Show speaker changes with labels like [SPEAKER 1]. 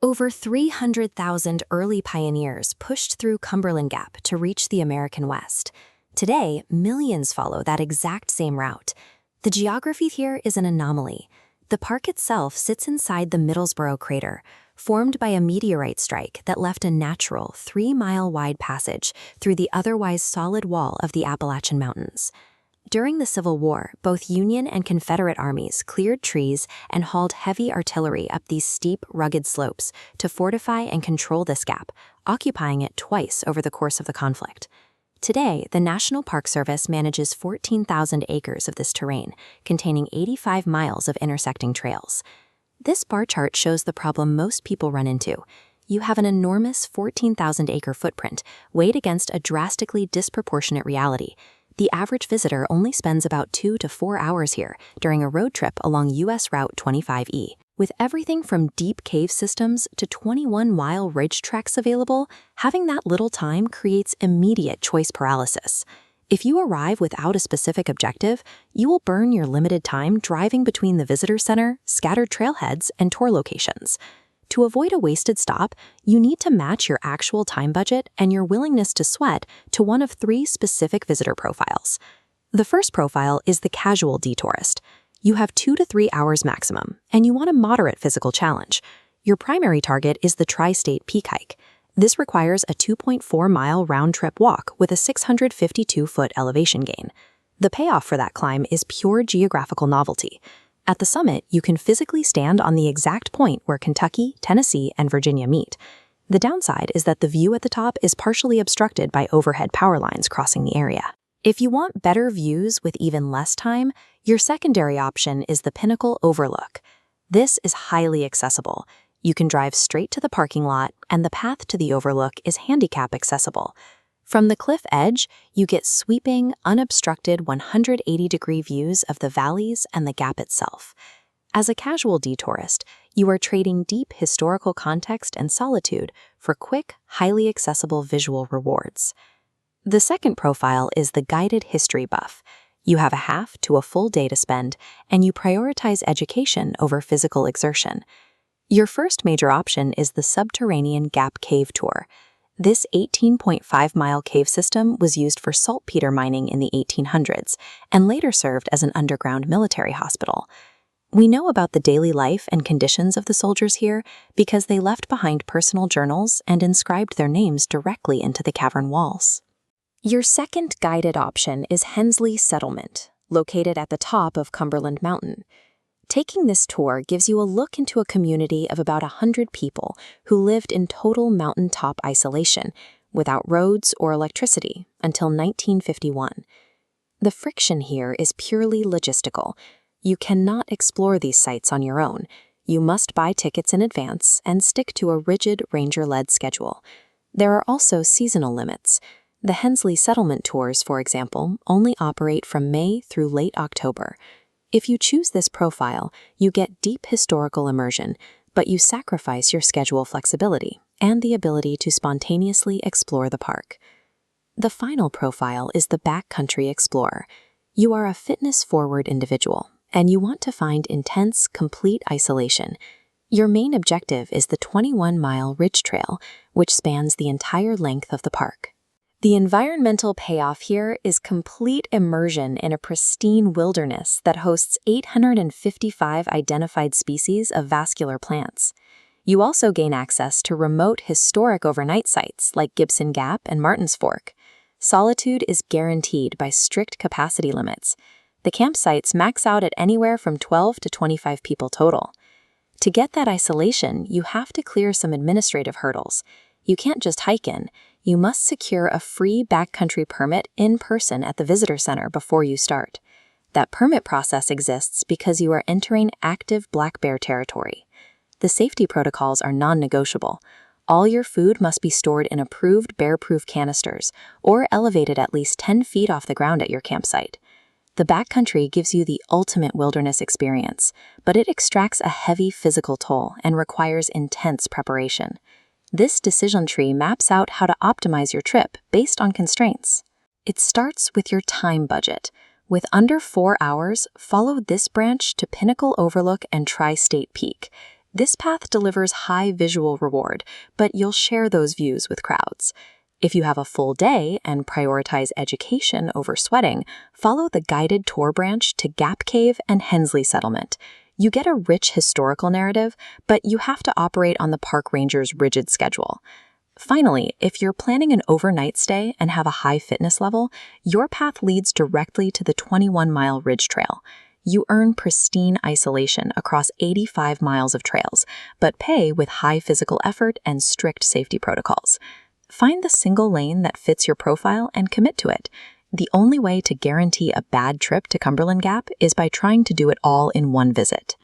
[SPEAKER 1] Over 300,000 early pioneers pushed through Cumberland Gap to reach the American West. Today, millions follow that exact same route. The geography here is an anomaly. The park itself sits inside the Middlesboro crater, formed by a meteorite strike that left a natural 3-mile-wide passage through the otherwise solid wall of the Appalachian Mountains. During the Civil War, both Union and Confederate armies cleared trees and hauled heavy artillery up these steep, rugged slopes to fortify and control this gap, occupying it twice over the course of the conflict. Today, the National Park Service manages 14,000 acres of this terrain, containing 85 miles of intersecting trails. This bar chart shows the problem most people run into. You have an enormous 14,000-acre footprint weighed against a drastically disproportionate reality. The average visitor only spends about 2 to 4 hours here during a road trip along U.S. Route 25E. With everything from deep cave systems to 21-mile ridge tracks available, having that little time creates immediate choice paralysis. If you arrive without a specific objective, you will burn your limited time driving between the visitor center, scattered trailheads, and tour locations. To avoid a wasted stop, you need to match your actual time budget and your willingness to sweat to one of 3 specific visitor profiles. The first profile is the casual detourist. You have 2 to 3 hours maximum, and you want a moderate physical challenge. Your primary target is the Tri-State Peak Hike. This requires a 2.4-mile round-trip walk with a 652-foot elevation gain. The payoff for that climb is pure geographical novelty. At the summit, you can physically stand on the exact point where Kentucky, Tennessee, and Virginia meet. The downside is that the view at the top is partially obstructed by overhead power lines crossing the area. If you want better views with even less time, your secondary option is the Pinnacle Overlook. This is highly accessible. You can drive straight to the parking lot, and the path to the overlook is handicap accessible. From the cliff edge, you get sweeping, unobstructed 180-degree views of the valleys and the gap itself. As a casual detourist, you are trading deep historical context and solitude for quick, highly accessible visual rewards. The second profile is the guided history buff. You have a half to a full day to spend, and you prioritize education over physical exertion. Your first major option is the Subterranean Gap Cave Tour. This 18.5-mile cave system was used for saltpeter mining in the 1800s and later served as an underground military hospital. We know about the daily life and conditions of the soldiers here because they left behind personal journals and inscribed their names directly into the cavern walls. Your second guided option is Hensley Settlement, located at the top of Cumberland Mountain. Taking this tour gives you a look into a community of about 100 people who lived in total mountaintop isolation, without roads or electricity, until 1951. The friction here is purely logistical. You cannot explore these sites on your own. You must buy tickets in advance and stick to a rigid ranger-led schedule. There are also seasonal limits. The Hensley Settlement tours, for example, only operate from May through late October. If you choose this profile, you get deep historical immersion, but you sacrifice your schedule flexibility and the ability to spontaneously explore the park. The final profile is the Backcountry Explorer. You are a fitness-forward individual, and you want to find intense, complete isolation. Your main objective is the 21-mile Ridge Trail, which spans the entire length of the park. The environmental payoff here is complete immersion in a pristine wilderness that hosts 855 identified species of vascular plants. You also gain access to remote historic overnight sites like Gibson Gap and Martin's Fork. Solitude is guaranteed by strict capacity limits. The campsites max out at anywhere from 12 to 25 people total. To get that isolation, you have to clear some administrative hurdles. You can't just hike in. You must secure a free backcountry permit in person at the visitor center before you start. That permit process exists because you are entering active black bear territory. The safety protocols are non-negotiable. All your food must be stored in approved bear-proof canisters or elevated at least 10 feet off the ground at your campsite. The backcountry gives you the ultimate wilderness experience, but it extracts a heavy physical toll and requires intense preparation. This decision tree maps out how to optimize your trip based on constraints. It starts with your time budget. With under 4 hours, follow this branch to Pinnacle Overlook and Tri-State Peak. This path delivers high visual reward, but you'll share those views with crowds. If you have a full day and prioritize education over sweating, follow the guided tour branch to Gap Cave and Hensley Settlement. You get a rich historical narrative, but you have to operate on the park ranger's rigid schedule. Finally, if you're planning an overnight stay and have a high fitness level, your path leads directly to the 21-mile Ridge Trail. You earn pristine isolation across 85 miles of trails, but pay with high physical effort and strict safety protocols. Find the single lane that fits your profile and commit to it. The only way to guarantee a bad trip to Cumberland Gap is by trying to do it all in one visit.